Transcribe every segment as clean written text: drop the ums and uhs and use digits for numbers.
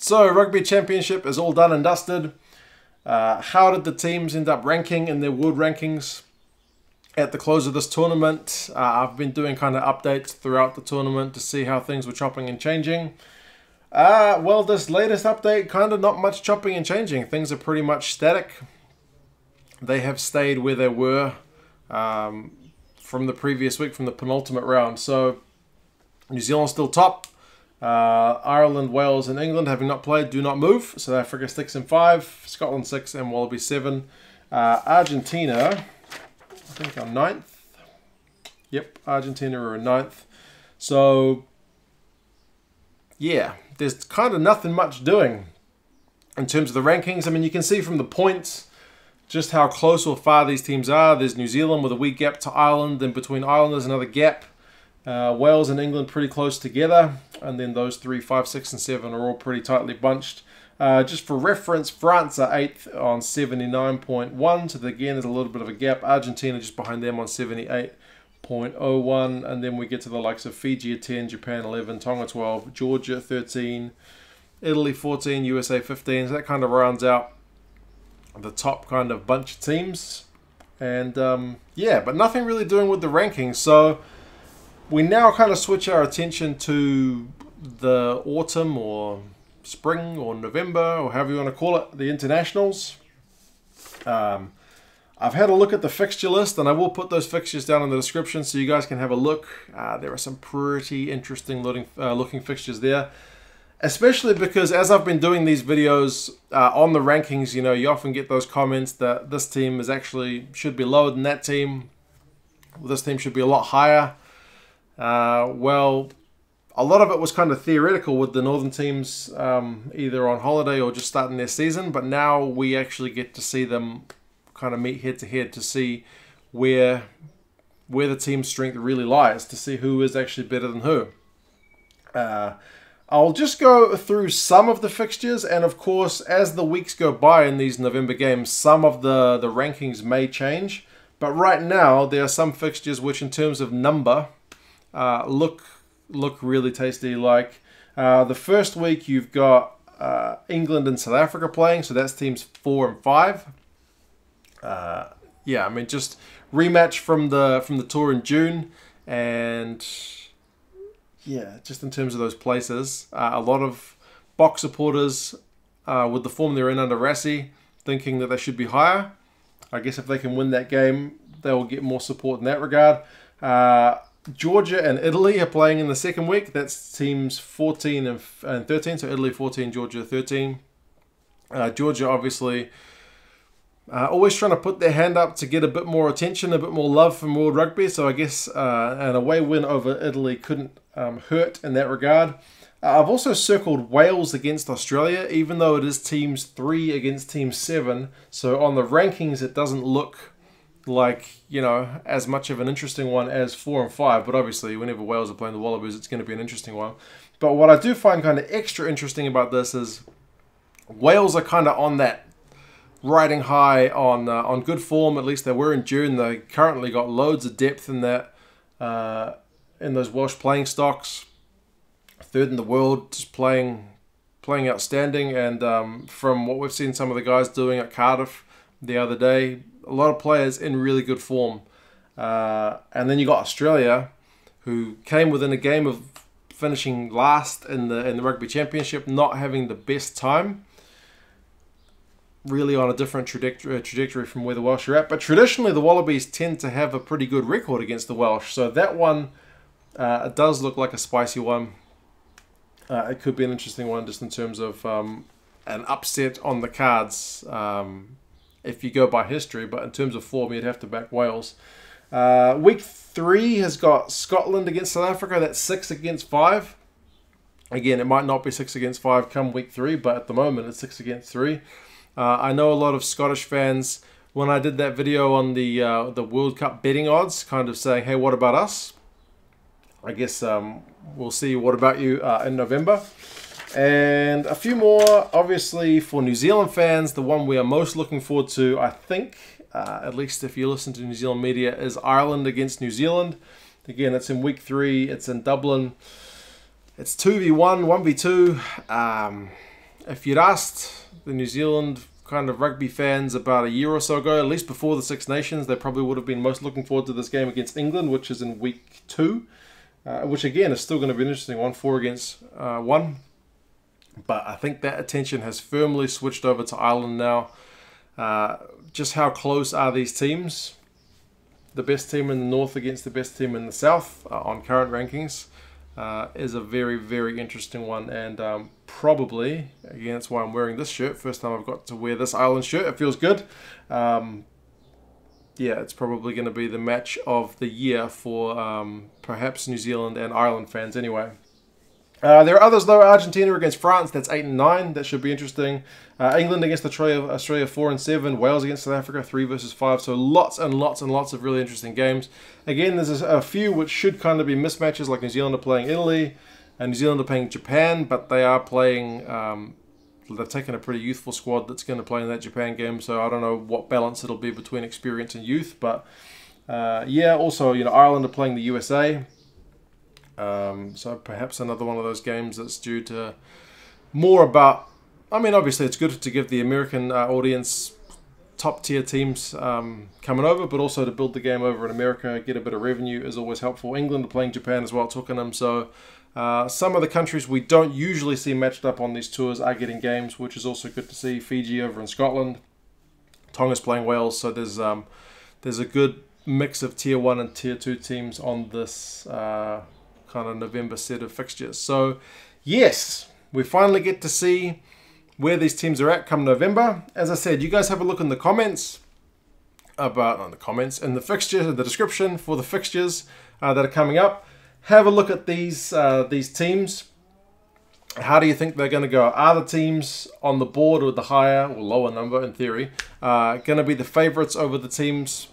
So, Rugby Championship is all done and dusted. How did the teams end up ranking in their world rankings at the close of this tournament? I've been doing kind of updates throughout the tournament to see how things were chopping and changing. Well, this latest update, kind of not much chopping and changing. Things are pretty much static. They have stayed where they were from the previous week, from the penultimate round. So, New Zealand still top. Ireland, Wales and England, having not played, do not move. South Africa 6 and 5, Scotland 6 and Wallaby 7. Argentina, I think are 9th. Yep, Argentina are 9th. So, yeah, there's kind of nothing much doing in terms of the rankings. I mean, you can see from the points just how close or far these teams are. There's New Zealand with a wee gap to Ireland, and between Ireland there's another gap. Wales and England pretty close together, and then those 3, 5, 6 and 7 are all pretty tightly bunched. Just for reference, France are 8th on 79.1, so again there's a little bit of a gap. Argentina just behind them on 78.01, and then we get to the likes of Fiji at 10, Japan 11, Tonga 12, Georgia 13, Italy 14, USA 15, so that kind of rounds out the top kind of bunch of teams. And yeah, but nothing really doing with the rankings, so we now kind of switch our attention to the autumn or spring or November or however you want to call it, the internationals. I've had a look at the fixture list, and I will put those fixtures down in the description so you guys can have a look. There are some pretty interesting looking fixtures there, especially because as I've been doing these videos on the rankings, you know, you often get those comments that this team is actually should be lower than that team. This team should be a lot higher. Well, a lot of it was kind of theoretical with the northern teams either on holiday or just starting their season, but now we actually get to see them kind of meet head to head to see where the team's strength really lies, to see who is actually better than who. I'll just go through some of the fixtures, and of course as the weeks go by in these November games, some of the rankings may change, but right now there are some fixtures which in terms of number look really tasty. Like the first week you've got England and South Africa playing, so that's teams 4 and 5. Yeah, I mean, just rematch from the tour in June, and yeah, just in terms of those places, a lot of Box supporters with the form they're in under Rassi thinking that they should be higher. I guess if they can win that game, they will get more support in that regard. Georgia and Italy are playing in the second week. That's teams 14 and 13, so Italy 14, Georgia 13. Georgia obviously always trying to put their hand up to get a bit more attention, a bit more love from World Rugby, so I guess an away win over Italy couldn't hurt in that regard. I've also circled Wales against Australia, even though it is teams 3 against teams 7, so on the rankings it doesn't look like, you know, as much of an interesting one as 4 and 5, but obviously whenever Wales are playing the Wallabies, it's going to be an interesting one. But what I do find kind of extra interesting about this is Wales are kind of on that riding high on good form. At least they were in June. They currently got loads of depth in that in those Welsh playing stocks. 3rd in the world, just playing outstanding. And from what we've seen some of the guys doing at Cardiff the other day, a lot of players in really good form. And then you got Australia, who came within a game of finishing last in the Rugby Championship, not having the best time. Really on a different trajectory from where the Welsh are at. But traditionally, the Wallabies tend to have a pretty good record against the Welsh. So that one it does look like a spicy one. It could be an interesting one just in terms of an upset on the cards. If you go by history, but in terms of form, you'd have to back Wales. Week 3 has got Scotland against South Africa. That's 6 against 5. Again, it might not be 6 against 5 come week 3, but at the moment it's 6 against 3. I know a lot of Scottish fans, when I did that video on the World Cup betting odds, kind of saying, hey, what about us? I guess we'll see what about you in November. And a few more, obviously, for New Zealand fans. The one we are most looking forward to, I think, at least if you listen to New Zealand media, is Ireland against New Zealand. Again, it's in week 3. It's in Dublin. It's 2v1, 1v2. if you'd asked the New Zealand kind of rugby fans about a year or so ago, at least before the Six Nations, they probably would have been most looking forward to this game against England, which is in week 2, which again is still going to be an interesting one, 4 against 1. But I think that attention has firmly switched over to Ireland now. Just how close are these teams? The best team in the north against the best team in the south on current rankings is a very, very interesting one. And probably, again, that's why I'm wearing this shirt. First time I've got to wear this Ireland shirt. It feels good. Yeah, it's probably going to be the match of the year for perhaps New Zealand and Ireland fans anyway. There are others though. Argentina against France, that's 8 and 9. That should be interesting. England against Australia 4 and 7. Wales against South Africa 3 versus 5. So lots and lots and lots of really interesting games. Again, there's a few which should kind of be mismatches, like New Zealand are playing Italy and New Zealand are playing Japan, but they are playing. They've taken a pretty youthful squad that's going to play in that Japan game. So I don't know what balance it'll be between experience and youth, but yeah. Also, Ireland are playing the USA. So perhaps another one of those games that's due to more about, I mean, obviously it's good to give the American audience top tier teams coming over, but also to build the game over in America, get a bit of revenue is always helpful. England are playing Japan as well, Twickenham. So some of the countries we don't usually see matched up on these tours are getting games, which is also good to see. Fiji over in Scotland, Tonga's playing Wales. So there's a good mix of tier 1 and tier 2 teams on this kind of November set of fixtures. So yes, we finally get to see where these teams are at come November. As I said, you guys have a look in the comments about, not the comments, in the fixture, the description for the fixtures that are coming up. Have a look at these teams. How do you think they're going to go? Are the teams on the board with the higher or lower number, in theory, going to be the favourites over the teams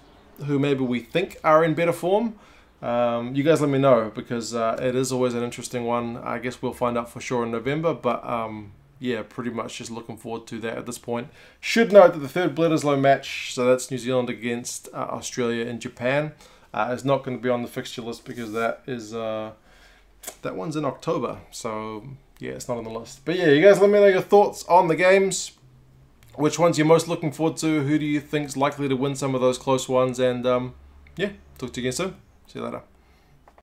who maybe we think are in better form? You guys let me know, because it is always an interesting one. I guess we'll find out for sure in November, but yeah, pretty much just looking forward to that at this point. Should note that the third Bledisloe match, so that's New Zealand against Australia and Japan, is not going to be on the fixture list because that one's in October. So yeah, it's not on the list. But yeah, you guys let me know your thoughts on the games. Which ones you're most looking forward to? Who do you think's likely to win some of those close ones? And yeah, talk to you again soon. See you later.